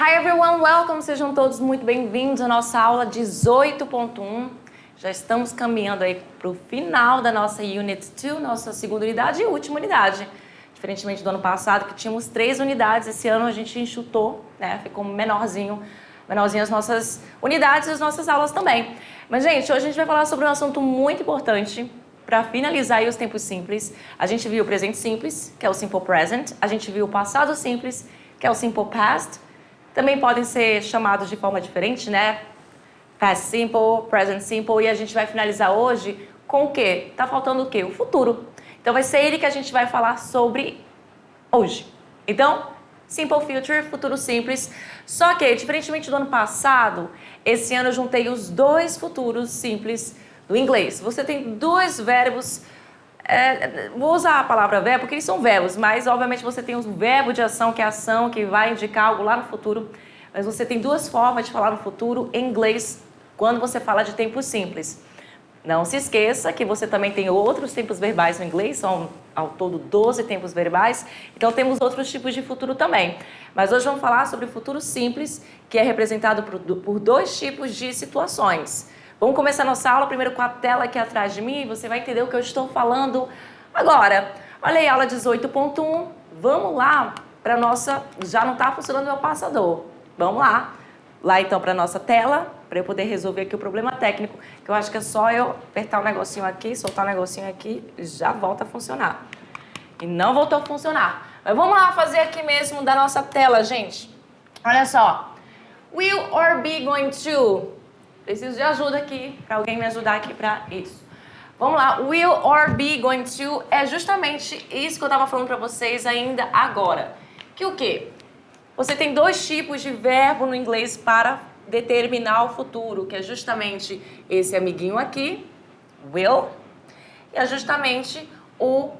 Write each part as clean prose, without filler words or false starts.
Hi everyone, welcome! Sejam todos muito bem-vindos à nossa aula 18.1. Já estamos caminhando aí para o final da nossa Unit 2, nossa segunda unidade e última unidade. Diferentemente do ano passado, que tínhamos 3 unidades, esse ano a gente enxutou, né? Ficou menorzinho as nossas unidades e as nossas aulas também. Mas, gente, hoje a gente vai falar sobre um assunto muito importante para finalizar aí os tempos simples. A gente viu o presente simples, que é o Simple Present. A gente viu o passado simples, que é o Simple Past. Também podem ser chamados de forma diferente, né? Past Simple, Present Simple. E a gente vai finalizar hoje com o quê? Tá faltando o quê? O futuro. Então vai ser ele que a gente vai falar sobre hoje. Então, Simple Future, futuro simples. Só que, diferentemente do ano passado, esse ano eu juntei os 2 futuros simples do inglês. Você tem 2 verbos, vou usar a palavra verbo porque eles são verbos, mas obviamente você tem um verbo de ação, que é ação, que vai indicar algo lá no futuro. Mas você tem 2 formas de falar no futuro em inglês quando você fala de tempo simples. Não se esqueça que você também tem outros tempos verbais no inglês, são ao todo 12 tempos verbais, então temos outros tipos de futuro também. Mas hoje vamos falar sobre o futuro simples, que é representado por 2 tipos de situações. Vamos começar nossa aula primeiro com a tela aqui atrás de mim, você vai entender o que eu estou falando agora. Olha aí, aula 18.1, vamos lá para nossa... Já não está funcionando o meu passador, vamos lá. Lá então para a nossa tela, para eu poder resolver aqui o problema técnico, que eu acho que é só eu apertar um negocinho aqui, soltar um negocinho aqui, já volta a funcionar. E não voltou a funcionar. Mas vamos lá fazer aqui mesmo da nossa tela, gente. Olha só. Will or be going to? Preciso de ajuda aqui, para alguém me ajudar aqui para isso. Vamos lá. Will or be going to é justamente isso que eu estava falando para vocês ainda agora. Que o quê? Você tem 2 tipos de verbo no inglês para determinar o futuro, que é justamente esse amiguinho aqui, will, e é justamente o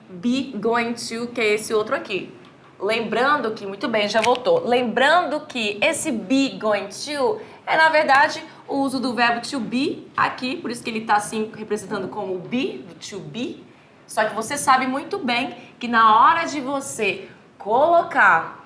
be going to, que é esse outro aqui. Lembrando que, muito bem, já voltou. Lembrando que esse be going to é, na verdade, o uso do verbo to be aqui, por isso que ele está assim representando como be, to be. Só que você sabe muito bem que na hora de você colocar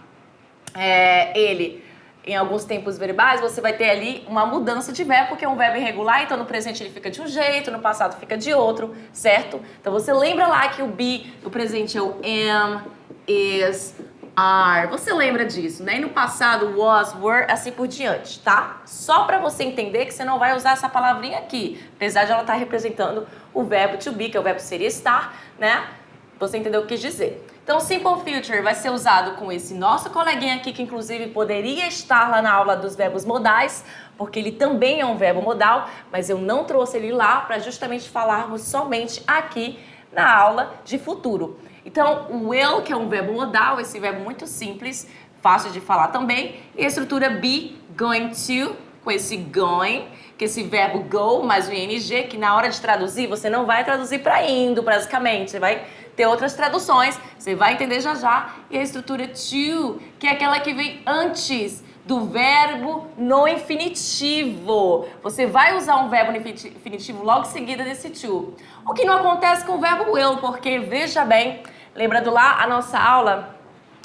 ele em alguns tempos verbais, você vai ter ali uma mudança de verbo, porque é um verbo irregular, então no presente ele fica de um jeito, no passado fica de outro, certo? Então você lembra lá que o be do presente é o am, is, are. Você lembra disso, né? E no passado, was, were, assim por diante, tá? Só para você entender que você não vai usar essa palavrinha aqui, apesar de ela estar representando o verbo to be, que é o verbo ser e estar, né? Você entendeu o que quis dizer. Então, Simple Future vai ser usado com esse nosso coleguinha aqui, que inclusive poderia estar lá na aula dos verbos modais, porque ele também é um verbo modal, mas eu não trouxe ele lá para justamente falarmos somente aqui na aula de futuro. Então, o will, que é um verbo modal, esse verbo muito simples, fácil de falar também, e a estrutura be, going to, com esse going, que esse verbo go mais o ing, que na hora de traduzir, você não vai traduzir para indo, basicamente, você vai ter outras traduções, você vai entender já já. E a estrutura to, que é aquela que vem antes do verbo no infinitivo. Você vai usar um verbo no infinitivo logo em seguida desse to. O que não acontece com o verbo will, porque, veja bem, lembrando lá a nossa aula,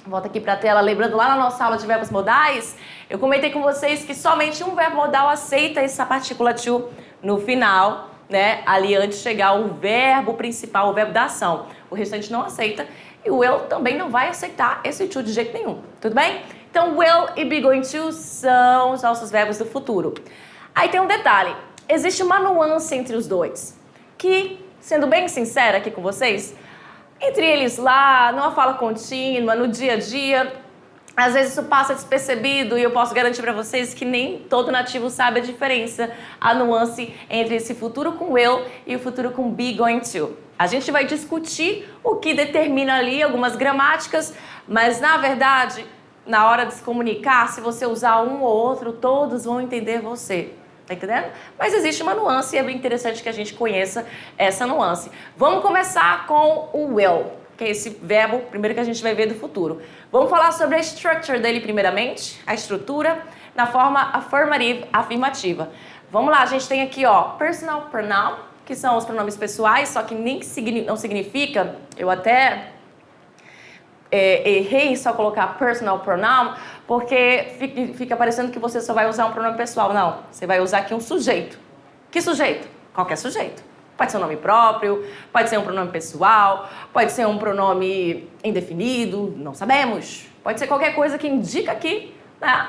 volta aqui para a tela, lembrando lá na nossa aula de verbos modais, eu comentei com vocês que somente um verbo modal aceita essa partícula to no final, né? Ali antes de chegar o verbo principal, o verbo da ação. O restante não aceita e o will também não vai aceitar esse to de jeito nenhum, tudo bem? Então, will e be going to são os nossos verbos do futuro. Aí tem um detalhe, existe uma nuance entre os 2, que, sendo bem sincera aqui com vocês, entre eles lá, numa fala contínua, no dia a dia, às vezes isso passa despercebido e eu posso garantir para vocês que nem todo nativo sabe a diferença, a nuance entre esse futuro com will e o futuro com be going to. A gente vai discutir o que determina ali algumas gramáticas, mas na verdade, na hora de se comunicar, se você usar um ou outro, todos vão entender você. Tá entendendo? Mas existe uma nuance e é bem interessante que a gente conheça essa nuance. Vamos começar com o will, que é esse verbo, primeiro que a gente vai ver do futuro. Vamos falar sobre a structure dele primeiramente, a estrutura, na forma affirmative, afirmativa. Vamos lá, a gente tem aqui, ó, personal pronoun, que são os pronomes pessoais, só que nem não significa, eu até errei só colocar personal pronoun, porque fica parecendo que você só vai usar um pronome pessoal. Não, você vai usar aqui um sujeito. Que sujeito? Qualquer sujeito. Pode ser um nome próprio, pode ser um pronome pessoal, pode ser um pronome indefinido, não sabemos. Pode ser qualquer coisa que indica aqui, né,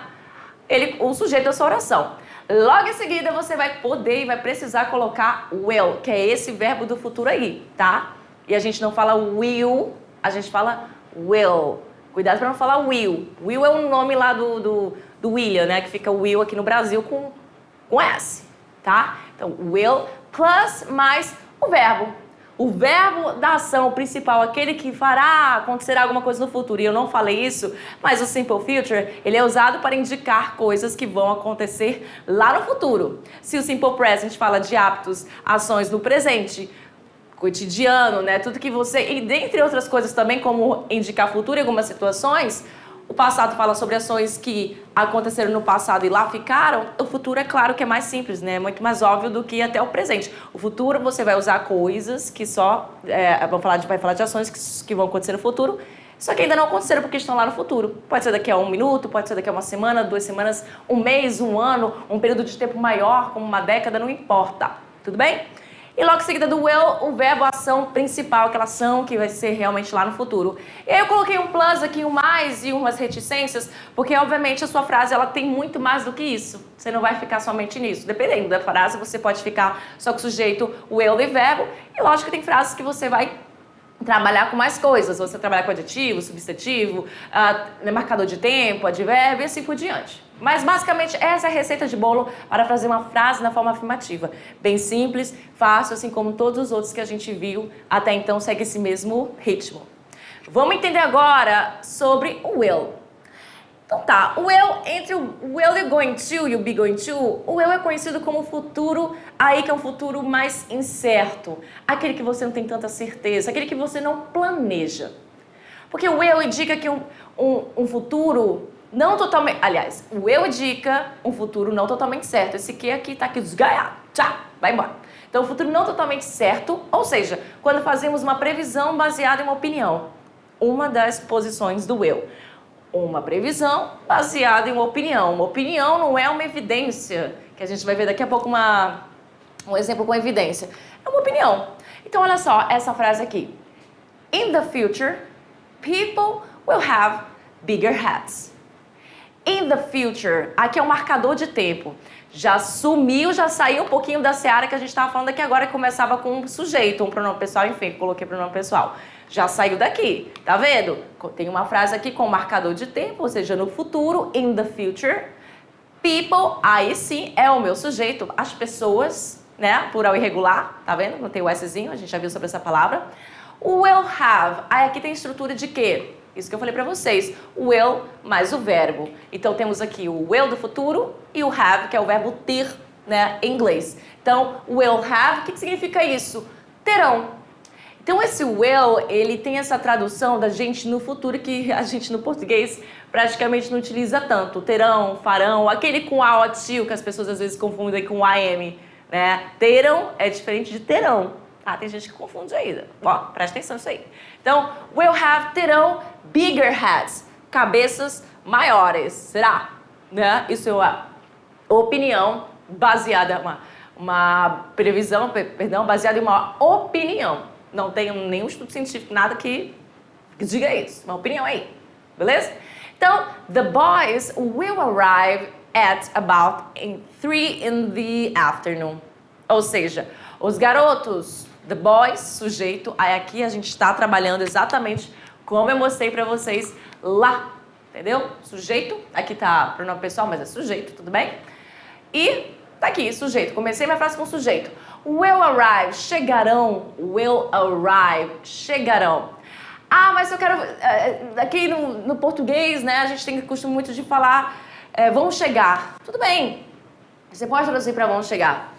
o sujeito da sua oração. Logo em seguida, você vai poder e vai precisar colocar will, que é esse verbo do futuro aí, tá? E a gente não fala will, a gente fala will. Cuidado para não falar will. Will é um nome lá do William, né? Que fica Will aqui no Brasil com S, tá? Então, will plus mais o verbo. O verbo da ação principal, aquele que fará acontecer alguma coisa no futuro. E eu não falei isso, mas o Simple Future, ele é usado para indicar coisas que vão acontecer lá no futuro. Se o Simple Present fala de hábitos, ações no presente, cotidiano, né? Tudo que você... E dentre outras coisas também, como indicar futuro em algumas situações, o passado fala sobre ações que aconteceram no passado e lá ficaram. O futuro é claro que é mais simples, né? É muito mais óbvio do que até o presente. O futuro você vai usar coisas que só... vai falar de ações que vão acontecer no futuro, só que ainda não aconteceram porque estão lá no futuro. Pode ser daqui a 1 minuto, pode ser daqui a uma semana, 2 semanas, 1 mês, 1 ano, um período de tempo maior, como uma década, não importa. Tudo bem? E logo em seguida do will, o verbo ação principal, aquela ação que vai ser realmente lá no futuro. E aí eu coloquei um plus aqui, um mais e umas reticências, porque obviamente a sua frase ela tem muito mais do que isso. Você não vai ficar somente nisso. Dependendo da frase, você pode ficar só com o sujeito, will e verbo. E lógico que tem frases que você vai trabalhar com mais coisas. Você trabalhar com adjetivo, substantivo, marcador de tempo, advérbio e assim por diante. Mas basicamente essa é a receita de bolo para fazer uma frase na forma afirmativa. Bem simples, fácil, assim como todos os outros que a gente viu até então, segue esse mesmo ritmo. Vamos entender agora sobre o will. Então tá, o will, entre o will e going to e o be going to, o will é conhecido como futuro, aí que é um futuro mais incerto. Aquele que você não tem tanta certeza, aquele que você não planeja. Porque o will indica que um futuro não totalmente... Aliás, o will indica um futuro não totalmente certo. Esse aqui tá aqui desgaiado. Tchau, vai embora. Então, um futuro não totalmente certo, ou seja, quando fazemos uma previsão baseada em uma opinião. Uma das posições do will. Uma previsão baseada em uma opinião. Uma opinião não é uma evidência, que a gente vai ver daqui a pouco um exemplo com evidência. É uma opinião. Então, olha só essa frase aqui. In the future, people will have bigger hats. In the future, aqui é um marcador de tempo. Já sumiu, já saiu um pouquinho da seara que a gente estava falando aqui agora, que começava com um sujeito, um pronome pessoal, enfim, coloquei pronome pessoal. Já saiu daqui, tá vendo? Tem uma frase aqui com marcador de tempo, ou seja, no futuro, in the future. People, aí sim, é o meu sujeito, as pessoas, né? Plural irregular, tá vendo? Não tem o Szinho, a gente já viu sobre essa palavra. Will have, aí aqui tem estrutura de quê? Isso que eu falei pra vocês, o will mais o verbo. Então temos aqui o will do futuro e o have, que é o verbo ter, né, em inglês. Então, will have, o que significa isso? Terão. Então esse will, ele tem essa tradução da gente no futuro que a gente no português praticamente não utiliza tanto. Terão, farão, aquele com a tio que as pessoas às vezes confundem com am, né? Terão é diferente de terão. Ah, tem gente que confunde ainda. Ó, presta atenção nisso aí. Então, will have, terão, bigger heads, cabeças maiores. Será? Né? Isso é uma opinião baseada, uma previsão, perdão, baseada em uma opinião. Não tem nenhum estudo científico, nada que diga isso. Uma opinião aí. Beleza? Então, the boys will arrive at about 3 in the afternoon. Ou seja, os garotos, the boys, sujeito, aí aqui a gente está trabalhando exatamente como eu mostrei para vocês lá, entendeu? Sujeito, aqui tá pronome pessoal, mas é sujeito, tudo bem? E tá aqui, sujeito, comecei minha frase com sujeito. Will arrive, chegarão, will arrive, chegarão. Ah, mas eu quero, aqui no português, né, a gente tem costume muito de falar, vão chegar. Tudo bem, você pode traduzir para vão chegar.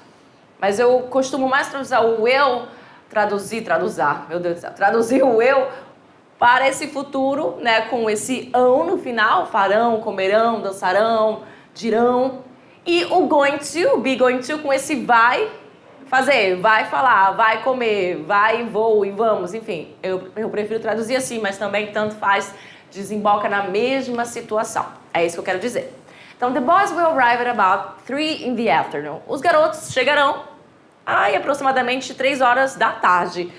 Mas eu costumo mais traduzir o will, traduzir o will para esse futuro, né, com esse ão no final, farão, comerão, dançarão, dirão. E o going to, be going to, com esse vai, fazer, vai falar, vai comer, vai e vou e vamos, enfim. Eu prefiro traduzir assim, mas também tanto faz, desemboca na mesma situação. É isso que eu quero dizer. Então, the boys will arrive at about 3 in the afternoon. Os garotos chegarão aproximadamente 3 horas da tarde.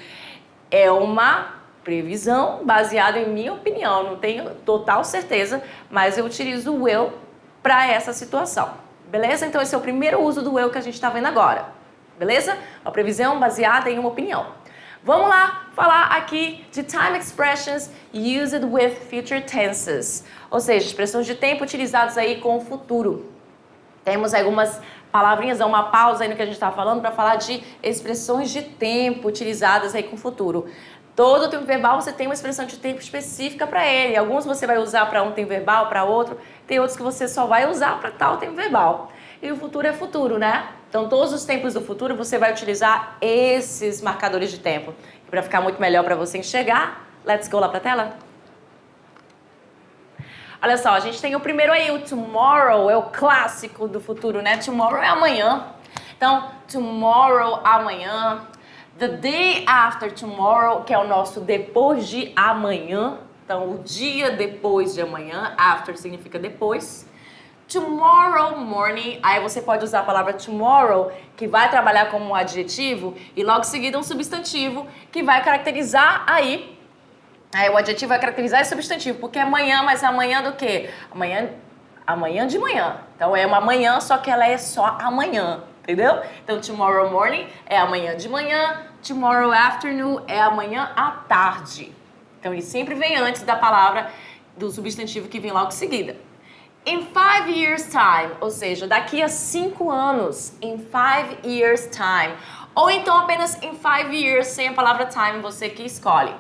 É uma previsão baseada em minha opinião, não tenho total certeza, mas eu utilizo o will para essa situação. Beleza? Então, esse é o primeiro uso do will que a gente está vendo agora. Beleza? Uma previsão baseada em uma opinião. Vamos lá falar aqui de time expressions used with future tenses. Ou seja, expressões de tempo utilizadas aí com o futuro. Temos algumas palavrinhas, uma pausa aí no que a gente está falando para falar de expressões de tempo utilizadas aí com o futuro. Todo tempo verbal você tem uma expressão de tempo específica para ele. Alguns você vai usar para um tempo verbal, para outro. Tem outros que você só vai usar para tal tempo verbal. E o futuro é futuro, né? Então, todos os tempos do futuro você vai utilizar esses marcadores de tempo. E para ficar muito melhor para você enxergar, let's go lá para a tela? Olha só, a gente tem o primeiro aí, o tomorrow, é o clássico do futuro, né? Tomorrow é amanhã. Então, tomorrow, amanhã. The day after tomorrow, que é o nosso depois de amanhã. Então, o dia depois de amanhã, after significa depois. Tomorrow morning, aí você pode usar a palavra tomorrow, que vai trabalhar como um adjetivo, e logo em seguida um substantivo, que vai caracterizar aí o adjetivo vai caracterizar esse substantivo, porque é amanhã, mas amanhã do quê? Amanhã de manhã. Então, é uma manhã, só que ela é só amanhã, entendeu? Então, tomorrow morning é amanhã de manhã, tomorrow afternoon é amanhã à tarde. Então, ele sempre vem antes da palavra, do substantivo que vem logo em seguida. In 5 years time, ou seja, daqui a 5 anos. In 5 years time. Ou então apenas in 5 years, sem a palavra time, você que escolhe.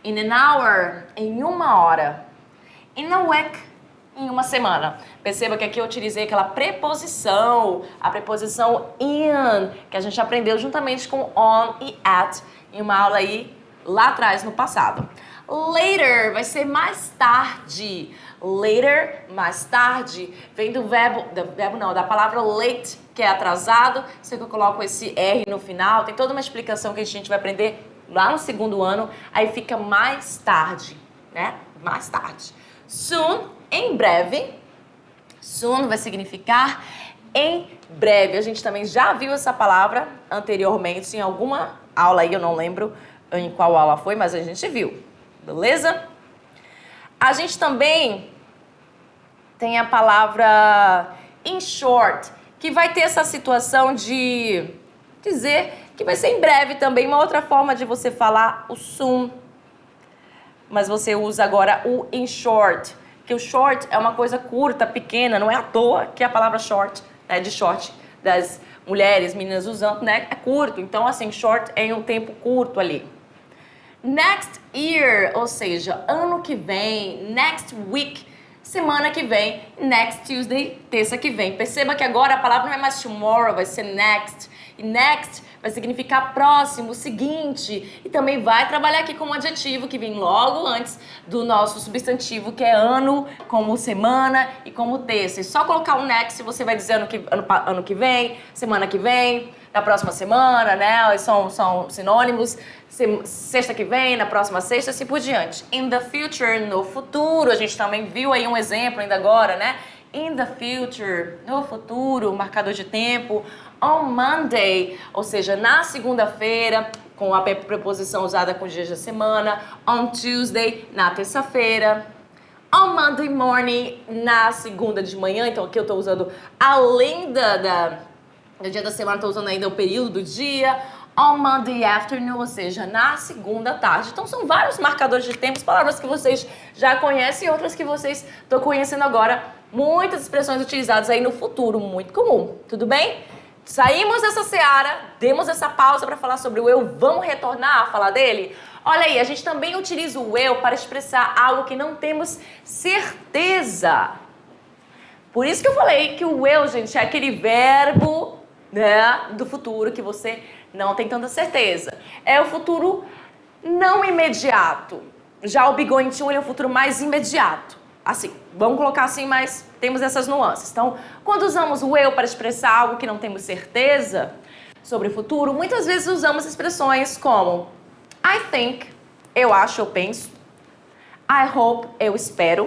In an hour, em uma hora. In a week, em uma semana. Perceba que aqui eu utilizei aquela preposição, a preposição in, que a gente aprendeu juntamente com on e at, em uma aula aí lá atrás, no passado. Later vai ser mais tarde. Later, mais tarde, vem da palavra late, que é atrasado. Sei que eu coloco esse R no final, tem toda uma explicação que a gente vai aprender lá no segundo ano, aí fica mais tarde, né? Mais tarde. Soon, em breve. Soon vai significar em breve. A gente também já viu essa palavra anteriormente em alguma aula aí, eu não lembro em qual aula foi, mas a gente viu. Beleza? A gente também tem a palavra in short, que vai ter essa situação de dizer que vai ser em breve também, uma outra forma de você falar o soon. Mas você usa agora o in short, que o short é uma coisa curta, pequena, não é à toa que a palavra short, né, de short, das mulheres, meninas usando, né, é curto. Então, assim, short é em um tempo curto ali. Next year, ou seja, ano que vem, next week, semana que vem, next Tuesday, terça que vem. Perceba que agora a palavra não é mais tomorrow, vai ser next. E next vai significar próximo, seguinte. E também vai trabalhar aqui como adjetivo que vem logo antes do nosso substantivo, que é ano, como semana e como terça. E só colocar o next, você vai dizer ano que vem, semana que vem, na próxima semana, né? São sinônimos. Sexta que vem, na próxima sexta, assim por diante. In the future, no futuro. A gente também viu aí um exemplo ainda agora, né? In the future, no futuro, marcador de tempo. On Monday, ou seja, na segunda-feira, com a preposição usada com dias da semana. On Tuesday, na terça-feira. On Monday morning, na segunda de manhã. Então aqui eu estou usando além do dia da semana, estou usando ainda o período do dia. On Monday afternoon, ou seja, na segunda tarde. Então são vários marcadores de tempo, palavras que vocês já conhecem e outras que vocês estão conhecendo agora. Muitas expressões utilizadas aí no futuro, muito comum. Tudo bem? Saímos dessa seara, demos essa pausa para falar sobre o eu, vamos retornar a falar dele? Olha aí, a gente também utiliza o eu para expressar algo que não temos certeza. Por isso que eu falei que o eu, gente, é aquele verbo, né, do futuro que você não tem tanta certeza. É o futuro não imediato. Já o be going to é o futuro mais imediato. Assim, vamos colocar assim, mas temos essas nuances. Então, quando usamos o eu para expressar algo que não temos certeza, sobre o futuro, muitas vezes usamos expressões como I think, eu acho, eu penso. I hope, eu espero.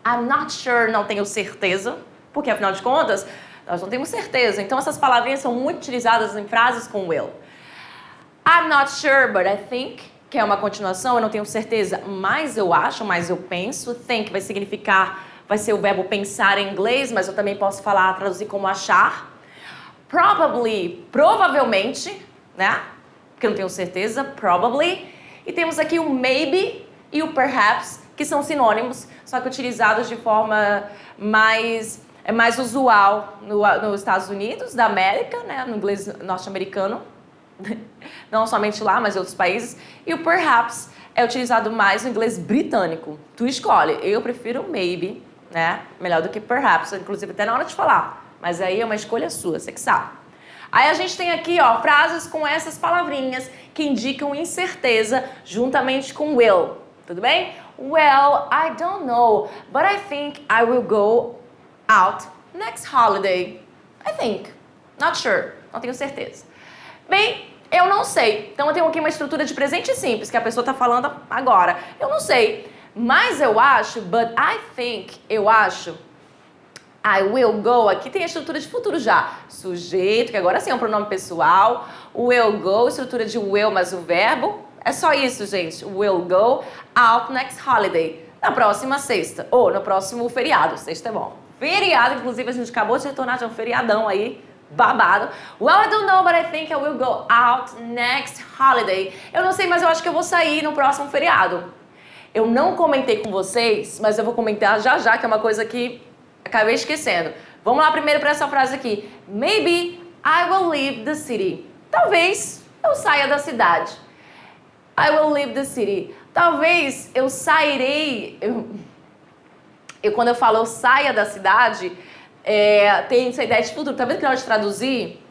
I'm not sure, não tenho certeza. Porque, afinal de contas, nós não temos certeza. Então, essas palavrinhas são muito utilizadas em frases com will. I'm not sure, but I think, que é uma continuação, eu não tenho certeza, mas eu acho, mas eu penso. Think vai significar, vai ser o verbo pensar em inglês, mas eu também posso falar, traduzir como achar. Probably, provavelmente, né? Porque eu não tenho certeza, probably. E temos aqui o maybe e o perhaps, que são sinônimos, só que utilizados de forma mais usual nos Estados Unidos da América, né? No inglês norte-americano. Não somente lá, mas em outros países. E o perhaps é utilizado mais no inglês britânico. Tu escolhe. Eu prefiro maybe, né? Melhor do que perhaps, inclusive até na hora de falar. Mas aí é uma escolha sua, você que sabe. Aí a gente tem aqui, ó, frases com essas palavrinhas que indicam incerteza juntamente com will. Tudo bem? Well, I don't know, but I think I will go out next holiday. I think. Not sure. Não tenho certeza. Bem, eu não sei. Então eu tenho aqui uma estrutura de presente simples que a pessoa está falando agora. Eu não sei, mas eu acho, but I think, eu acho. I will go, aqui tem a estrutura de futuro já. Sujeito, que agora sim é um pronome pessoal. Will go, estrutura de will, mas o verbo. É só isso, gente. Will go out next holiday. Na próxima sexta. Ou no próximo feriado. Sexta é bom. Feriado, inclusive a gente acabou de retornar de um feriadão aí. Babado. Well, I don't know, but I think I will go out next holiday. Eu não sei, mas eu acho que eu vou sair no próximo feriado. Eu não comentei com vocês, mas eu vou comentar já, que é uma coisa que acabei esquecendo. Vamos lá primeiro para essa frase aqui. Maybe I will leave the city. Talvez eu saia da cidade. I will leave the city. Talvez eu sairei... Quando eu falo eu saia da cidade, tem essa ideia de futuro. Tá vendo que na hora de traduzir,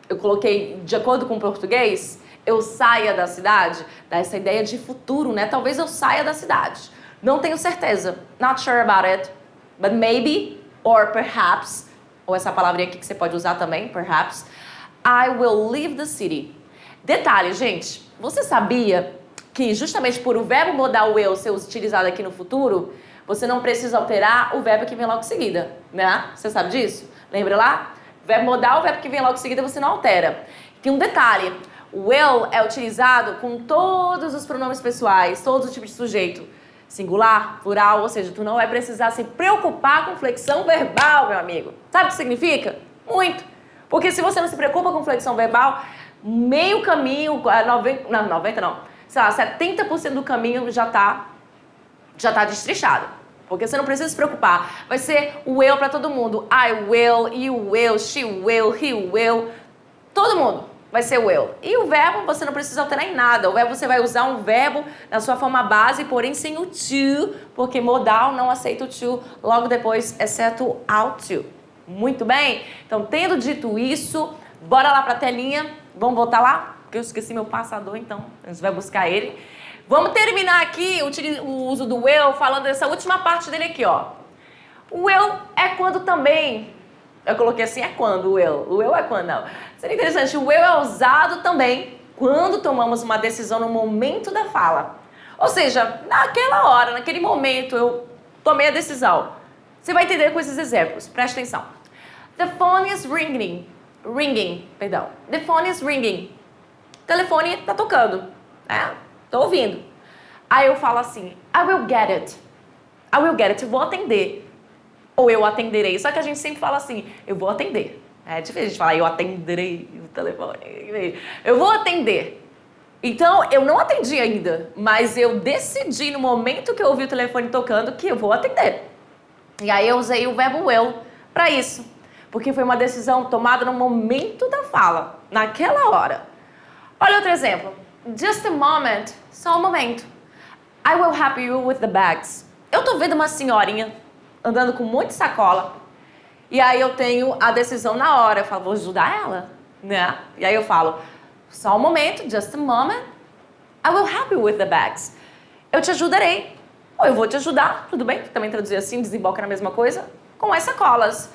eu coloquei de acordo com o português, eu saia da cidade, dá essa ideia de futuro, né? Talvez eu saia da cidade. Não tenho certeza. Not sure about it. But maybe, or perhaps, ou essa palavrinha aqui que você pode usar também, perhaps, I will leave the city. Detalhe, gente, você sabia que justamente por o verbo modal will ser utilizado aqui no futuro, você não precisa alterar o verbo que vem logo em seguida, né? Você sabe disso? Lembra lá? Verbo modal, o verbo que vem logo em seguida você não altera. Tem um detalhe, will é utilizado com todos os pronomes pessoais, todos os tipos de sujeito. Singular, plural, ou seja, tu não vai precisar se preocupar com flexão verbal, meu amigo. Sabe o que significa? Muito. Porque se você não se preocupa com flexão verbal, meio caminho, 90 não, sei lá, 70% do caminho já tá destrichado. Porque você não precisa se preocupar. Vai ser o will para todo mundo. I will, you will, she will, he will. Todo mundo vai ser will. E o verbo você não precisa alterar em nada. O verbo você vai usar um verbo na sua forma base, porém sem o to, porque modal não aceita o to logo depois, exceto ao to. Muito bem? Então, tendo dito isso, bora lá para a telinha. Vamos voltar lá? Porque eu esqueci meu passador, então a gente vai buscar ele. Vamos terminar aqui o uso do will falando dessa última parte dele aqui, ó. O will é quando também... Eu coloquei assim, é quando o will. O will é quando, não. Seria interessante, o will é usado também quando tomamos uma decisão no momento da fala. Ou seja, naquela hora, naquele momento, eu tomei a decisão. Você vai entender com esses exemplos. Presta atenção. The phone is ringing. The phone is ringing. O telefone tá tocando. Tô ouvindo. Aí eu falo assim, I will get it. I will get it. Vou atender. Ou eu atenderei. Só que a gente sempre fala assim, eu vou atender. É difícil a gente falar, eu atenderei o telefone. Eu vou atender. Então, eu não atendi ainda, mas eu decidi no momento que eu ouvi o telefone tocando que eu vou atender. E aí eu usei o verbo will para isso. Porque foi uma decisão tomada no momento da fala, naquela hora. Olha outro exemplo. Just a moment. Só um momento. I will help you with the bags. Eu tô vendo uma senhorinha andando com muita sacola. E aí eu tenho a decisão na hora. Eu falo, vou ajudar ela, né? E aí eu falo, só um momento, just a moment. I will help you with the bags. Eu te ajudarei. Ou eu vou te ajudar, tudo bem? Também traduzir assim, desemboca na mesma coisa. Com as sacolas.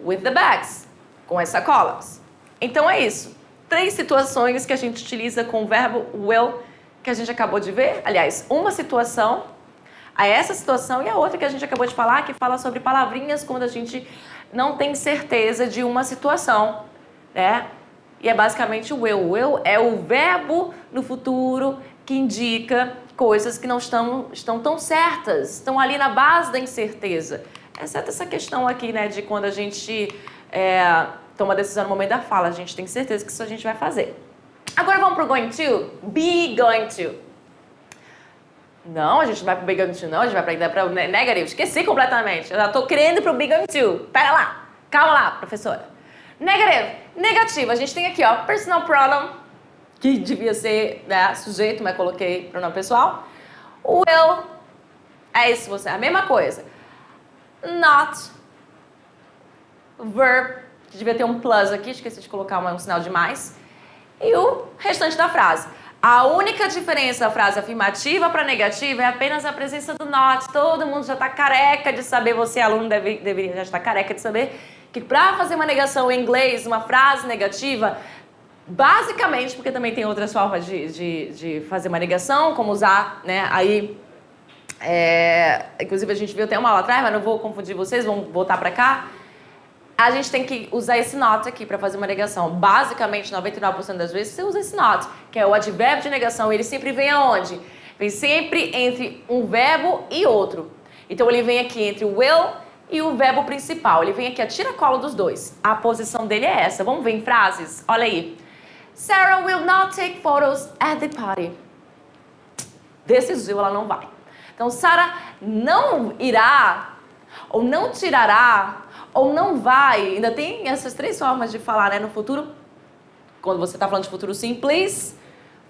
With the bags. Com as sacolas. Então é isso. 3 situações que a gente utiliza com o verbo will, que a gente acabou de ver. Aliás, uma situação, essa situação e a outra que a gente acabou de falar, que fala sobre palavrinhas quando a gente não tem certeza de uma situação, né? E é basicamente o will. O will é o verbo no futuro que indica coisas que não estão tão certas, estão ali na base da incerteza. Exceto essa questão aqui, né, de quando a gente toma decisão no momento da fala, a gente tem certeza que isso a gente vai fazer. Agora vamos pro going to. Be going to. Não, a gente não vai pro be going to, não. A gente vai para o negative. Esqueci completamente. Eu já tô querendo ir pro be going to. Pera lá. Calma lá, professora. Negative. Negativo. A gente tem aqui, ó, personal pronoun, que devia ser, né, sujeito, mas coloquei pronome pessoal. Will. É isso, você. A mesma coisa. Not. Verb. Que devia ter um plus aqui. Esqueci de colocar um sinal de mais. E o restante da frase. A única diferença da frase afirmativa para negativa é apenas a presença do not. Todo mundo já está careca de saber, você aluno deveria já estar careca de saber que para fazer uma negação em inglês, uma frase negativa, basicamente, porque também tem outras formas de fazer uma negação, como usar, né, aí, inclusive a gente viu até uma aula atrás, mas não vou confundir vocês, vamos voltar para cá. A gente tem que usar esse not aqui para fazer uma negação. Basicamente, 99% das vezes, você usa esse not, que é o advérbio de negação. Ele sempre vem aonde? Vem sempre entre um verbo e outro. Então, ele vem aqui entre o will e o verbo principal. Ele vem aqui a tiracolo dos dois. A posição dele é essa. Vamos ver em frases? Olha aí. Sarah will not take photos at the party. Decidiu, ela não vai. Então, Sarah não irá ou não tirará ou não vai, ainda tem essas 3 formas de falar, né, no futuro, quando você está falando de futuro simples,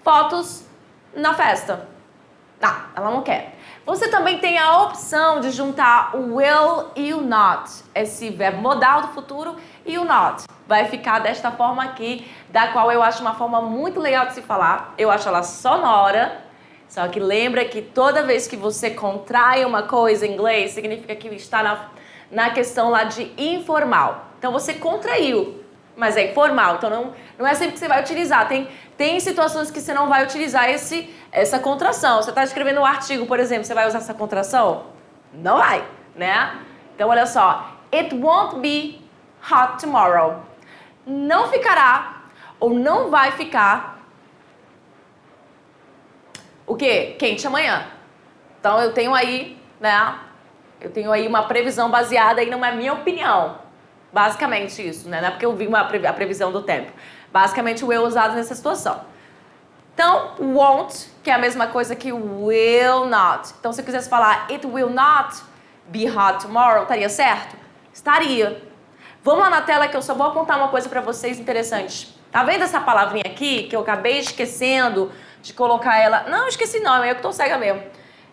fotos na festa. Não, ela não quer. Você também tem a opção de juntar o will e o not, esse verbo modal do futuro e o not. Vai ficar desta forma aqui, da qual eu acho uma forma muito legal de se falar. Eu acho ela sonora, só que lembra que toda vez que você contrai uma coisa em inglês, significa que está na questão lá de informal. Então, você contraiu, mas é informal. Então, não é sempre que você vai utilizar. Tem situações que você não vai utilizar essa contração. Você está escrevendo um artigo, por exemplo, você vai usar essa contração? Não vai, né? Então, olha só. It won't be hot tomorrow. Não ficará ou não vai ficar o quê? Quente amanhã. Então, eu tenho aí, né? Eu tenho aí uma previsão baseada aí numa minha opinião. Basicamente isso, né? Não é porque eu vi a previsão do tempo. Basicamente o will usado nessa situação. Então, won't, que é a mesma coisa que will not. Então, se eu quisesse falar it will not be hot tomorrow, estaria certo? Estaria. Vamos lá na tela que eu só vou apontar uma coisa para vocês interessante. Tá vendo essa palavrinha aqui que eu acabei esquecendo de colocar ela? Não, esqueci não, é eu que tô cega mesmo.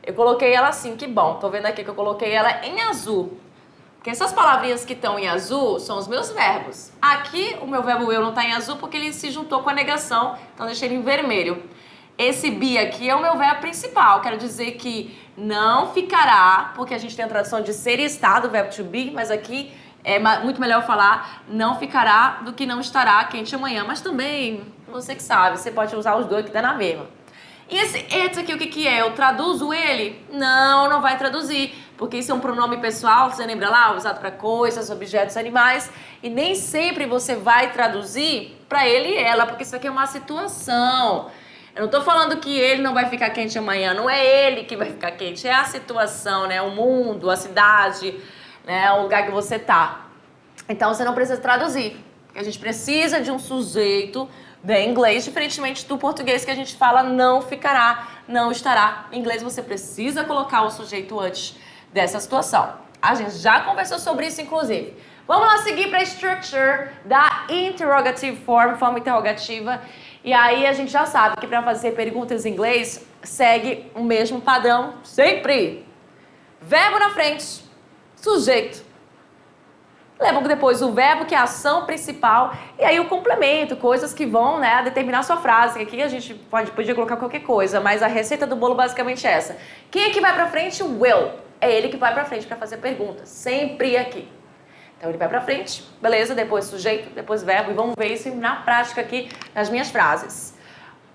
Eu coloquei ela assim, que bom. Tô vendo aqui que eu coloquei ela em azul. Porque essas palavrinhas que estão em azul são os meus verbos. Aqui, o meu verbo will não está em azul porque ele se juntou com a negação. Então, deixei ele em vermelho. Esse be aqui é o meu verbo principal. Quero dizer que não ficará, porque a gente tem a tradução de ser e estar do verbo to be, mas aqui é muito melhor falar não ficará do que não estará quente amanhã. Mas também, você que sabe, você pode usar os dois que dá na mesma. E esse it aqui, o que é? Eu traduzo ele? Não vai traduzir, porque isso é um pronome pessoal, você lembra lá? Usado para coisas, objetos, animais. E nem sempre você vai traduzir para ele e ela, porque isso aqui é uma situação. Eu não tô falando que ele não vai ficar quente amanhã, não é ele que vai ficar quente, é a situação, né? O mundo, a cidade, né? O lugar que você tá. Então você não precisa traduzir, porque a gente precisa de um sujeito de inglês, diferentemente do português que a gente fala não ficará, não estará. Em inglês você precisa colocar o sujeito antes dessa situação. A gente já conversou sobre isso, inclusive. Vamos lá seguir para a structure da interrogative form, forma interrogativa. E aí a gente já sabe que para fazer perguntas em inglês, segue o mesmo padrão sempre. Verbo na frente, sujeito. Lembra depois o verbo, que é a ação principal, e aí o complemento, coisas que vão, né, determinar a sua frase. Aqui a gente podia colocar qualquer coisa, mas a receita do bolo basicamente é essa. Quem é que vai pra frente? O will. É ele que vai pra frente para fazer perguntas. Sempre aqui. Então ele vai pra frente, beleza, depois sujeito, depois verbo, e vamos ver isso na prática aqui nas minhas frases.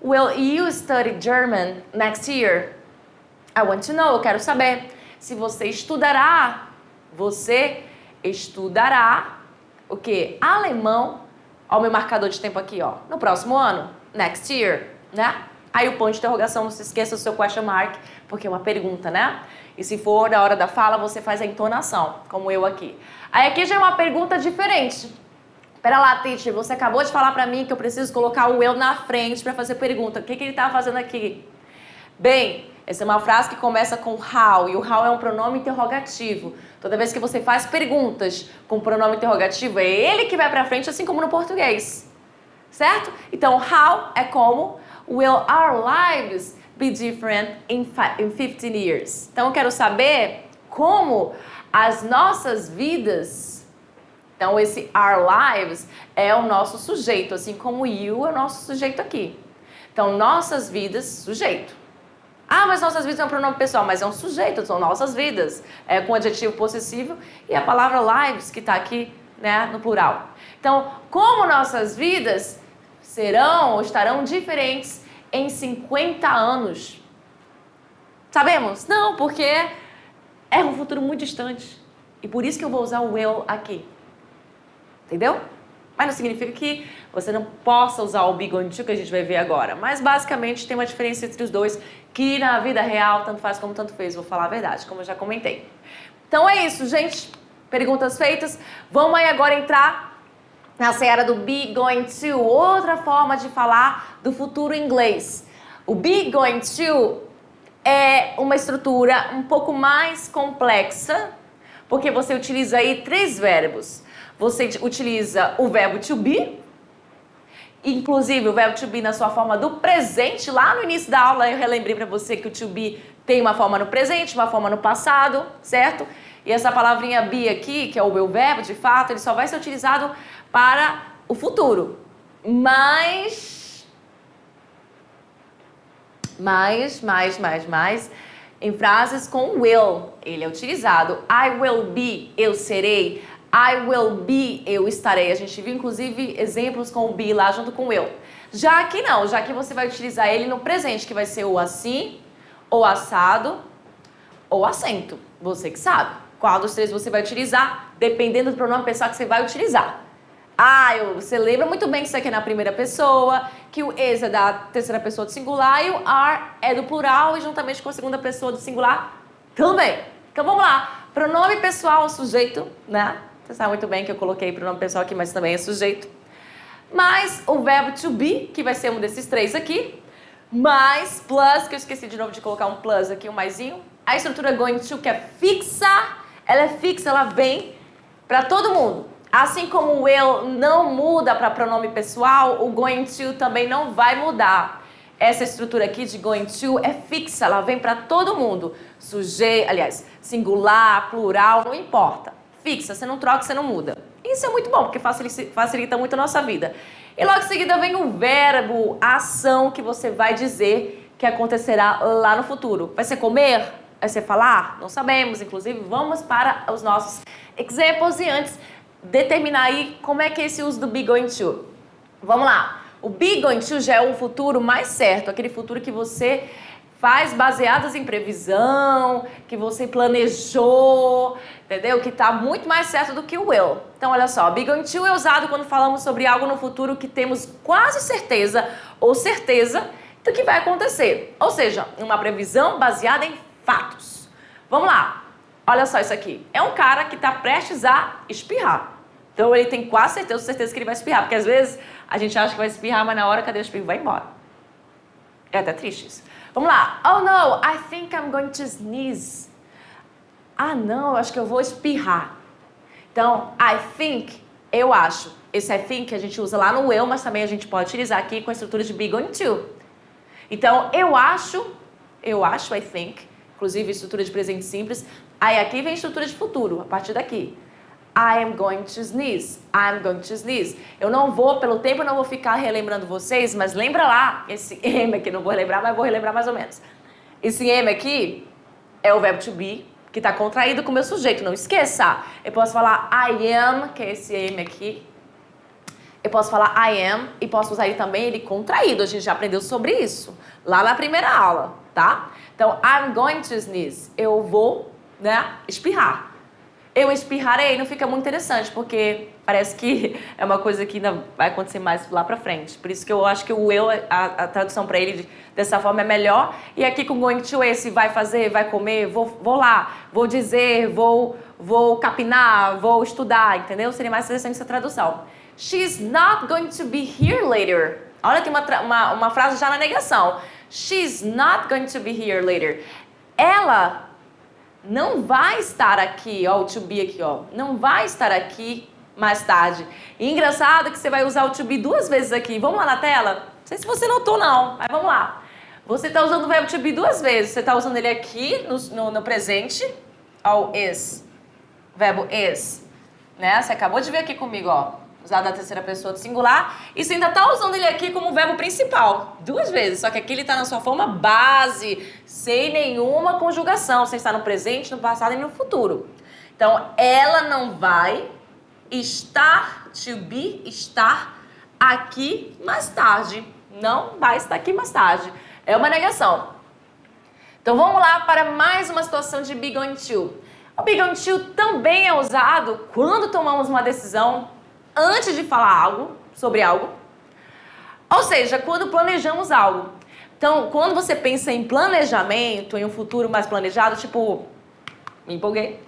Will you study German next year? I want to know, eu quero saber. Se você estudará o quê? Alemão. Ó o meu marcador de tempo aqui, ó. No próximo ano, next year, né? Aí o ponto de interrogação, não se esqueça do seu question mark, porque é uma pergunta, né? E se for na hora da fala, você faz a entonação, como eu aqui. Aí aqui já é uma pergunta diferente. Pera lá, teacher, você acabou de falar pra mim que eu preciso colocar o eu na frente pra fazer pergunta. O que ele tá fazendo aqui? Bem, essa é uma frase que começa com how, e o how é um pronome interrogativo. Toda vez que você faz perguntas com pronome interrogativo, é ele que vai pra frente, assim como no português. Certo? Então, how é como. Will our lives be different in 15 years? Então, eu quero saber como as nossas vidas... Então, esse our lives é o nosso sujeito, assim como you é o nosso sujeito aqui. Então, nossas vidas, sujeito. Ah, mas nossas vidas é um pronome pessoal, mas é um sujeito, são nossas vidas. É com adjetivo possessivo e a palavra lives que está aqui, né, no plural. Então, como nossas vidas serão ou estarão diferentes em 50 anos? Sabemos? Não, porque é um futuro muito distante. E por isso que eu vou usar o will aqui. Entendeu? Mas não significa que você não possa usar o be going to, que a gente vai ver agora. Mas basicamente tem uma diferença entre os dois, que na vida real tanto faz como tanto fez. Vou falar a verdade, como eu já comentei. Então é isso, gente. Perguntas feitas. Vamos aí agora entrar na seara do be going to. Outra forma de falar do futuro em inglês. O be going to é uma estrutura um pouco mais complexa, porque você utiliza aí 3 verbos. Você utiliza o verbo to be, inclusive o verbo to be na sua forma do presente. Lá no início da aula eu relembrei para você que o to be tem uma forma no presente, uma forma no passado, certo? E essa palavrinha be aqui, que é o meu verbo, de fato, ele só vai ser utilizado para o futuro. Mas, em frases com will, ele é utilizado. I will be, eu serei. I will be, eu estarei. A gente viu, inclusive, exemplos com o be lá junto com o will. Já aqui não, já que você vai utilizar ele no presente, que vai ser o assim, ou assado, ou assento. Você que sabe. Qual dos 3 você vai utilizar, dependendo do pronome pessoal que você vai utilizar. Você lembra muito bem que isso aqui é na primeira pessoa, que o is é da terceira pessoa do singular e o are é do plural e juntamente com a segunda pessoa do singular também. Então vamos lá. Pronome pessoal, sujeito, né? Você sabe muito bem que eu coloquei pronome pessoal aqui, mas também é sujeito. Mais o verbo to be, que vai ser um desses 3 aqui. Mais plus, que eu esqueci de novo de colocar um plus aqui, um maisinho. A estrutura going to, que é fixa. Ela é fixa, ela vem para todo mundo. Assim como o will não muda para pronome pessoal, o going to também não vai mudar. Essa estrutura aqui de going to é fixa, ela vem para todo mundo. Sujeito, aliás, singular, plural, não importa. Fixa, você não troca, você não muda. Isso é muito bom, porque facilita muito a nossa vida. E logo em seguida vem o verbo, a ação que você vai dizer que acontecerá lá no futuro. Vai ser comer? Vai ser falar? Não sabemos. Inclusive, vamos para os nossos exemplos e antes determinar aí como é que é esse uso do be going to. Vamos lá. O be going to já é um futuro mais certo, aquele futuro que você faz baseadas em previsão, que você planejou, entendeu? Que está muito mais certo do que o will. Então, olha só, be going to é usado quando falamos sobre algo no futuro que temos quase certeza ou certeza do que vai acontecer. Ou seja, uma previsão baseada em fatos. Vamos lá. Olha só isso aqui. É um cara que está prestes a espirrar. Então, ele tem quase certeza que ele vai espirrar. Porque, às vezes, a gente acha que vai espirrar, mas na hora, cadê o espirro? Vai embora. É até triste isso. Vamos lá. Oh, no, I think I'm going to sneeze. Ah, não, eu acho que eu vou espirrar. Então, I think, eu acho. Esse I think a gente usa lá no will, mas também a gente pode utilizar aqui com a estrutura de be going to. Então, eu acho, I think, inclusive estrutura de presente simples. Aí aqui vem a estrutura de futuro, a partir daqui. I am going to sneeze. I'm going to sneeze. Eu não vou, pelo tempo, eu não vou ficar relembrando vocês, mas lembra lá, esse am aqui, não vou relembrar, mas vou relembrar mais ou menos. Esse am aqui é o verbo to be, que está contraído com o meu sujeito, não esqueça. Eu posso falar I am, que é esse am aqui. Eu posso falar I am e posso usar ele também, ele contraído. A gente já aprendeu sobre isso lá na primeira aula, tá? Então, I'm going to sneeze. Eu vou, né, espirrar. Eu espirrarei, não fica muito interessante, porque parece que é uma coisa que ainda vai acontecer mais lá pra frente. Por isso que eu acho que o eu, a tradução pra ele dessa forma é melhor. E aqui com going to esse, vai fazer, vai comer, vou lá, vou dizer, vou capinar, vou estudar, entendeu? Seria mais interessante essa tradução. She's not going to be here later. Olha, tem uma frase já na negação. She's not going to be here later. Ela não vai estar aqui, ó, o to be aqui, ó. Não vai estar aqui mais tarde. E engraçado que você vai usar o to be 2 vezes aqui. Vamos lá na tela? Não sei se você notou não, mas vamos lá. Você está usando o verbo to be 2 vezes. Você está usando ele aqui no presente, ó, o is. Verbo is. Né? Você acabou de ver aqui comigo, ó. Usado na terceira pessoa do singular. E você ainda está usando ele aqui como verbo principal. 2 vezes. Só que aqui ele está na sua forma base, sem nenhuma conjugação. Você está no presente, no passado e no futuro. Então, ela não vai estar, to be, estar aqui mais tarde. Não vai estar aqui mais tarde. É uma negação. Então, vamos lá para mais uma situação de be going to. O be going to também é usado quando tomamos uma decisão antes de falar algo, sobre algo. Ou seja, quando planejamos algo. Então, quando você pensa em planejamento, em um futuro mais planejado, tipo, me empolguei,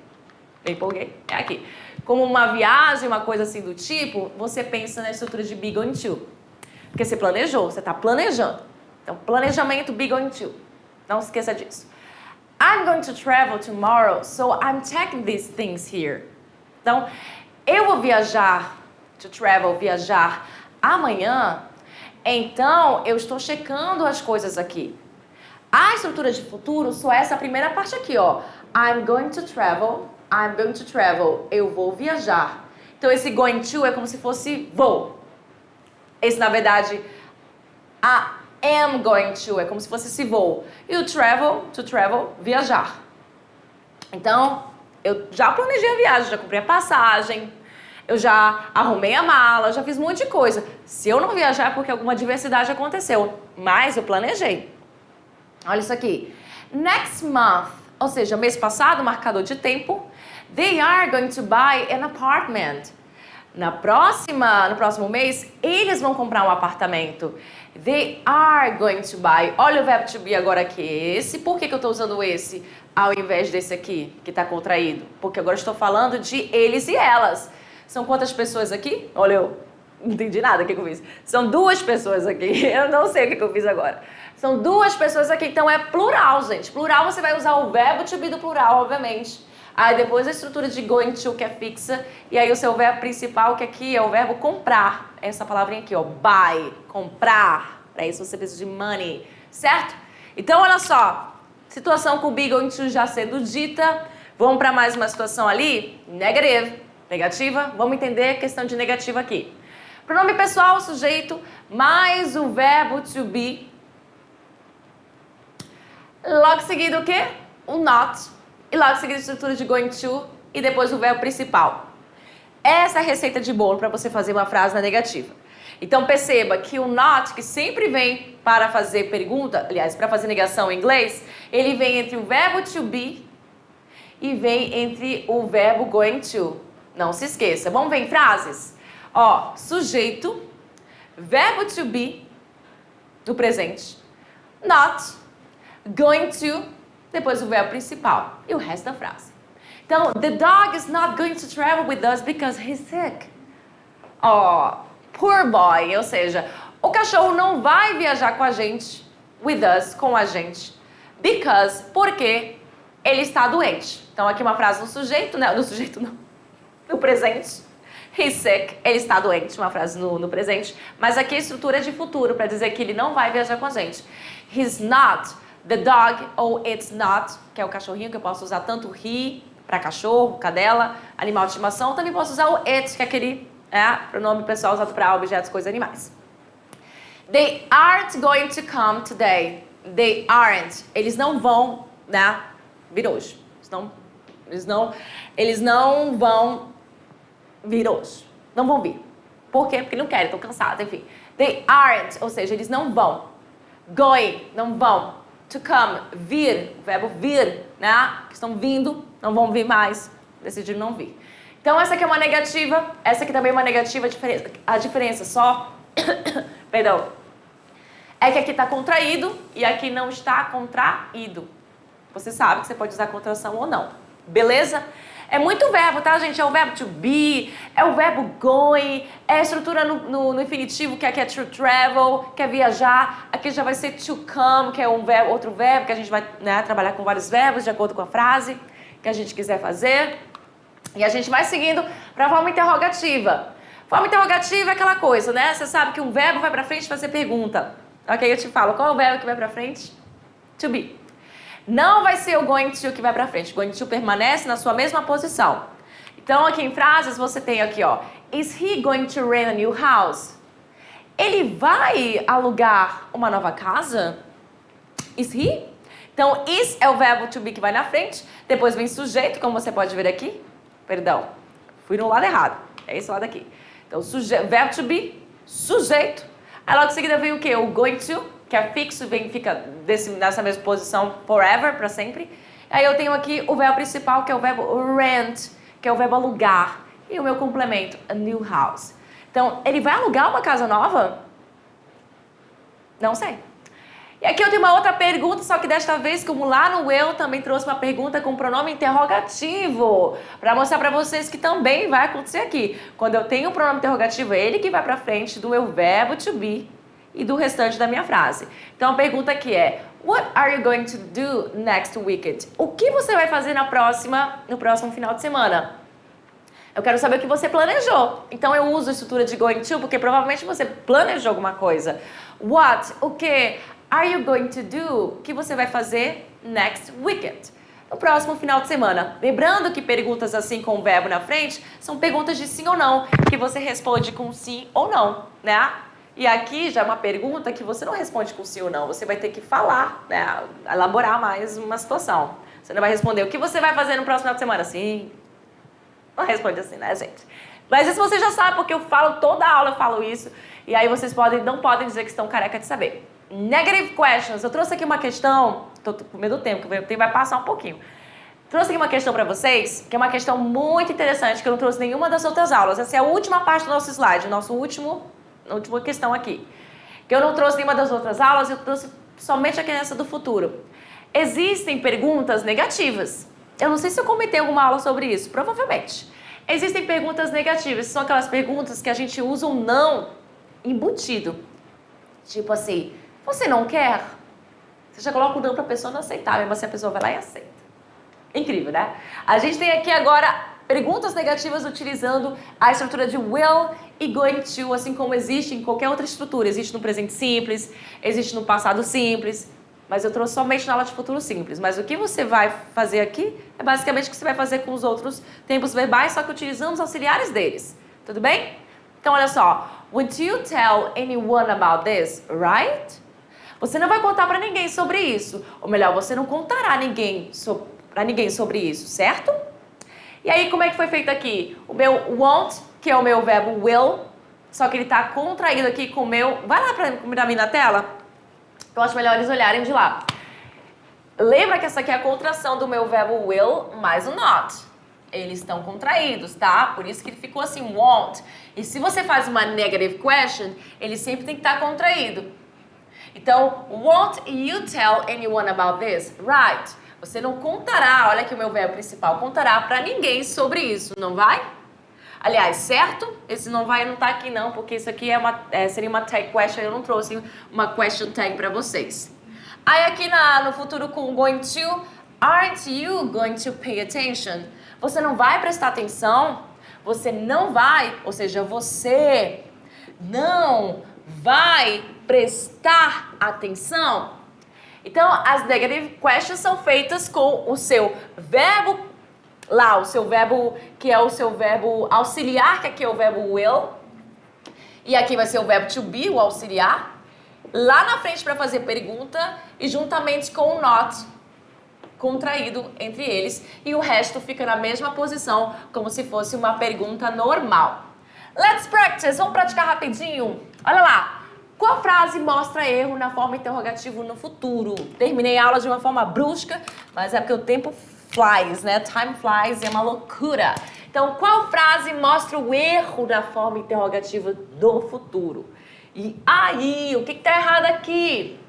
é aqui. Como uma viagem, uma coisa assim do tipo, você pensa na estrutura de be going to. Porque você planejou, você está planejando. Então, planejamento, be going to. Não se esqueça disso. I'm going to travel tomorrow, so I'm checking these things here. Então, eu vou viajar, to travel, viajar amanhã, então eu estou checando as coisas aqui. A estrutura de futuro só essa primeira parte aqui, ó. I'm going to travel, eu vou viajar. Então esse going to é como se fosse vou. Esse na verdade, am going to é como se fosse esse vou. E o travel, to travel, viajar. Então, eu já planejei a viagem, já comprei a passagem, eu já arrumei a mala, já fiz um monte de coisa. Se eu não viajar é porque alguma adversidade aconteceu. Mas eu planejei. Olha isso aqui. Next month, ou seja, mês passado, marcador de tempo. They are going to buy an apartment. No próximo mês, eles vão comprar um apartamento. They are going to buy. Olha o verbo to be agora aqui. Esse. Por que eu estou usando esse ao invés desse aqui, que está contraído? Porque agora eu estou falando de eles e elas. São quantas pessoas aqui? Olha, eu não entendi nada o que eu fiz. São 2 pessoas aqui. Eu não sei o que eu fiz agora. São 2 pessoas aqui, então é plural, gente. Plural você vai usar o verbo to be do plural, obviamente. Aí depois a estrutura de going to, que é fixa. E aí o seu verbo principal, que aqui é o verbo comprar. Essa palavrinha aqui, ó. Buy, comprar. Para isso você precisa de money, certo? Então, olha só. Situação com be going to já sendo dita. Vamos para mais uma situação ali. Negative. Negativa, vamos entender a questão de negativa aqui. Pronome pessoal, sujeito, mais o verbo to be. Logo seguido o quê? O not. E logo seguido a estrutura de going to e depois o verbo principal. Essa é a receita de bolo para você fazer uma frase na negativa. Então perceba que o not, que sempre vem para fazer pergunta, aliás, para fazer negação em inglês, ele vem entre o verbo to be e vem entre o verbo going to. Não se esqueça. Vamos ver em frases? Ó, sujeito, verbo to be, no presente, not, going to, depois o verbo principal e o resto da frase. Então, the dog is not going to travel with us because he's sick. Ó, poor boy, ou seja, o cachorro não vai viajar com a gente, with us, com a gente, because, porque ele está doente. Então, aqui uma frase no sujeito, né? No sujeito não. No presente, he's sick, ele está doente, uma frase no presente. Mas aqui a estrutura é de futuro, para dizer que ele não vai viajar com a gente. He's not the dog, ou it's not, que é o cachorrinho, que eu posso usar tanto he, para cachorro, cadela, animal de estimação. Também posso usar o it, que é aquele pronome pessoal usado para objetos, coisas, animais. They aren't going to come today. They aren't. Eles não vão, vir hoje. Eles não Eles não vão vir hoje. Não vão vir. Por quê? Porque não querem, estão cansados, enfim. They aren't, ou seja, eles não vão. Going, não vão. To come, vir, o verbo vir, né? Que estão vindo, não vão vir mais, decidiram não vir. Então, essa aqui é uma negativa, essa aqui também é uma negativa, a diferença só, perdão, é que aqui está contraído e aqui não está contraído. Você sabe que você pode usar contração ou não, beleza? É muito verbo, tá, gente? É o verbo to be, é o verbo going, é a estrutura no infinitivo, que aqui é to travel, que é viajar. Aqui já vai ser to come, que é outro verbo, que a gente vai, né, trabalhar com vários verbos de acordo com a frase que a gente quiser fazer. E a gente vai seguindo para a forma interrogativa. Forma interrogativa é aquela coisa, né? Você sabe que um verbo vai para frente e fazer pergunta. Ok, eu te falo, qual é o verbo que vai para frente? To be. Não vai ser o going to que vai para frente. Going to permanece na sua mesma posição. Então, aqui em frases, você tem aqui, ó. Is he going to rent a new house? Ele vai alugar uma nova casa? Is he? Então, is é o verbo to be que vai na frente. Depois vem sujeito, como você pode ver aqui. Perdão, fui no lado errado. É esse lado aqui. Então, verbo to be, sujeito. Aí logo em seguida vem o quê? O going to, que é fixo, fica nessa mesma posição forever, para sempre. Aí eu tenho aqui o verbo principal, que é o verbo rent, que é o verbo alugar. E o meu complemento, a new house. Então, ele vai alugar uma casa nova? Não sei. E aqui eu tenho uma outra pergunta, só que desta vez, como lá no eu, também trouxe uma pergunta com pronome interrogativo. Para mostrar para vocês que também vai acontecer aqui. Quando eu tenho o pronome interrogativo, é ele que vai para frente do meu verbo to be e do restante da minha frase. Então a pergunta aqui é: What are you going to do next weekend? O que você vai fazer no próximo final de semana? Eu quero saber o que você planejou. Então eu uso a estrutura de going to porque provavelmente você planejou alguma coisa. What? O que are you going to do? O que você vai fazer next weekend? No próximo final de semana. Lembrando que perguntas assim com o verbo na frente são perguntas de sim ou não, que você responde com sim ou não, né? E aqui já é uma pergunta que você não responde com sim ou não, você vai ter que falar, né? Elaborar mais uma situação. Você não vai responder o que você vai fazer no próximo final de semana? Sim. Não responde assim, né, gente? Mas isso você já sabe, porque eu falo toda a aula, eu falo isso. E aí vocês não podem dizer que estão careca de saber. Negative questions. Eu trouxe aqui uma questão, tô com medo do tempo, que o tempo vai passar um pouquinho. Trouxe aqui uma questão para vocês, que é uma questão muito interessante, que eu não trouxe nenhuma das outras aulas. Essa é a última parte do nosso slide, a última questão aqui. Que eu não trouxe nenhuma das outras aulas, eu trouxe somente aqui nessa do futuro. Existem perguntas negativas. Eu não sei se eu comentei alguma aula sobre isso, provavelmente. Existem perguntas negativas, são aquelas perguntas que a gente usa um não embutido. Tipo assim, você não quer? Você já coloca o não para a pessoa não aceitar, mesmo assim a pessoa vai lá e aceita. Incrível, né? A gente tem aqui agora perguntas negativas utilizando a estrutura de will e going to, assim como existe em qualquer outra estrutura. Existe no presente simples, existe no passado simples, mas eu trouxe somente na aula de futuro simples. Mas o que você vai fazer aqui é basicamente o que você vai fazer com os outros tempos verbais, só que utilizando os auxiliares deles. Tudo bem? Então, olha só. Would you tell anyone about this, right? Você não vai contar para ninguém sobre isso. Ou melhor, você não contará para ninguém sobre isso, certo? E aí, como é que foi feito aqui? O meu won't, que é o meu verbo will, só que ele está contraído aqui com o meu... Vai lá para mim na tela. Eu acho melhor eles olharem de lá. Lembra que essa aqui é a contração do meu verbo will mais o not. Eles estão contraídos, tá? Por isso que ele ficou assim, won't. E se você faz uma negative question, ele sempre tem que estar contraído. Então, won't you tell anyone about this? Right. Você não contará, olha aqui o meu verbo principal, contará para ninguém sobre isso, não vai? Aliás, certo? Esse não vai, não tá aqui não, porque isso aqui seria uma tag question, eu não trouxe uma question tag para vocês. Aí aqui no futuro com going to, aren't you going to pay attention? Você não vai prestar atenção? Você não vai, ou seja, você não vai prestar atenção? Então, as negative questions são feitas com o seu verbo lá, o seu verbo que é o seu verbo auxiliar, que aqui é o verbo will, e aqui vai ser o verbo to be, o auxiliar, lá na frente para fazer pergunta e juntamente com o not. contraído entre eles e o resto fica na mesma posição, como se fosse uma pergunta normal. Let's practice! Vamos praticar rapidinho? Olha lá! Qual frase mostra erro na forma interrogativa no futuro? Terminei a aula de uma forma brusca, mas é porque o tempo flies, né? Time flies e é uma loucura. Então, qual frase mostra o erro na forma interrogativa do futuro? E aí, o que está errado aqui?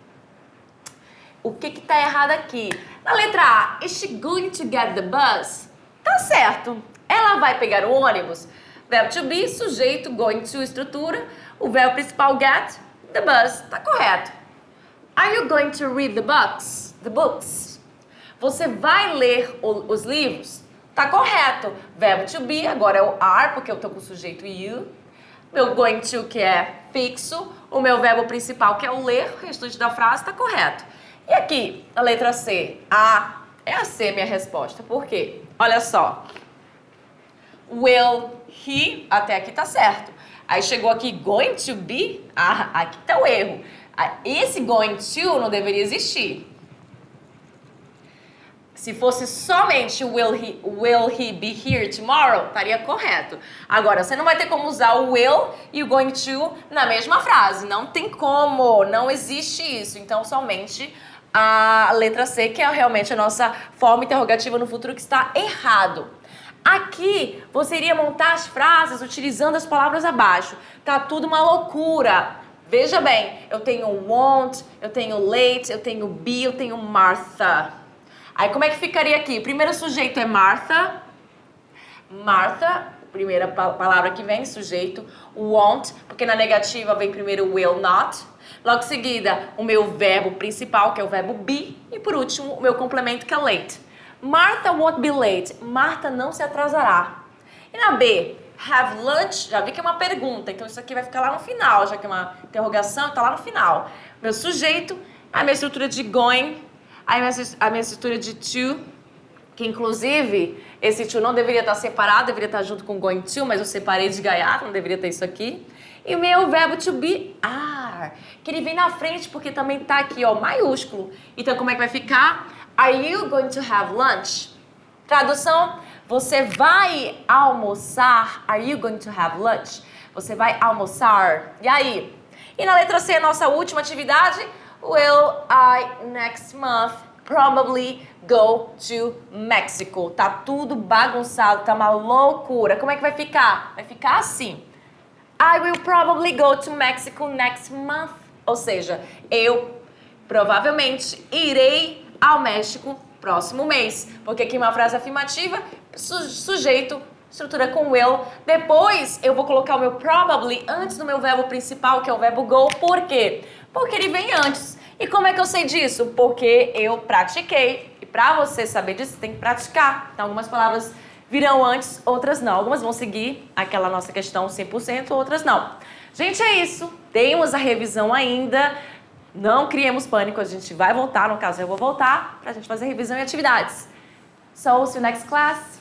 O que está errado aqui? Na letra A, is she going to get the bus? Tá certo. Ela vai pegar o ônibus. Verbo to be, sujeito, going to, estrutura. O verbo principal, get, the bus. Tá correto. Are you going to read the books? The books. Você vai ler os livros? Tá correto. Verbo to be, agora é o are, porque eu tô com o sujeito you. Meu going to, que é fixo. O meu verbo principal, que é o ler. O restante da frase tá correto. E aqui, a letra C. É a C minha resposta. Por quê? Olha só. Will he, até aqui tá certo. Aí chegou aqui, going to be, aqui tá o erro. Esse going to não deveria existir. Se fosse somente will he be here tomorrow, estaria correto. Agora, você não vai ter como usar o will e o going to na mesma frase. Não tem como, não existe isso. Então, somente a letra C, que é realmente a nossa forma interrogativa no futuro, que está errado. Aqui, você iria montar as frases utilizando as palavras abaixo. Tá tudo uma loucura. Veja bem, eu tenho want, eu tenho late, eu tenho be, eu tenho Martha. Aí, como é que ficaria aqui? O primeiro sujeito é Martha. Martha, primeira palavra que vem, sujeito. Want, porque na negativa vem primeiro will not. Logo em seguida, o meu verbo principal, que é o verbo be. E por último, o meu complemento, que é late. Martha won't be late. Martha não se atrasará. E na B, have lunch, já vi que é uma pergunta, então isso aqui vai ficar lá no final, já que é uma interrogação, está lá no final. Meu sujeito, a minha estrutura de going, a minha estrutura de to, que inclusive esse to não deveria estar separado, deveria estar junto com going to, mas eu separei de gaiato, não deveria ter isso aqui. E o meu verbo to be, are, que ele vem na frente porque também está aqui, ó, maiúsculo. Então como é que vai ficar? Are you going to have lunch? Tradução, você vai almoçar? Are you going to have lunch? Você vai almoçar? E aí? E na letra C, nossa última atividade, will I next month probably go to Mexico? Tá tudo bagunçado, tá uma loucura. Como é que vai ficar? Vai ficar assim. I will probably go to Mexico next month. Ou seja, eu provavelmente irei ao México próximo mês. Porque aqui é uma frase afirmativa, sujeito, estrutura com will. Depois eu vou colocar o meu probably antes do meu verbo principal, que é o verbo go. Por quê? Porque ele vem antes. E como é que eu sei disso? Porque eu pratiquei. E para você saber disso, você tem que praticar. Então algumas palavras virão antes, outras não. Algumas vão seguir aquela nossa questão 100%, outras não. Gente, é isso. Temos a revisão ainda. Não criemos pânico, a gente vai voltar, no caso eu vou voltar, pra gente fazer revisão e atividades. So, see you next class.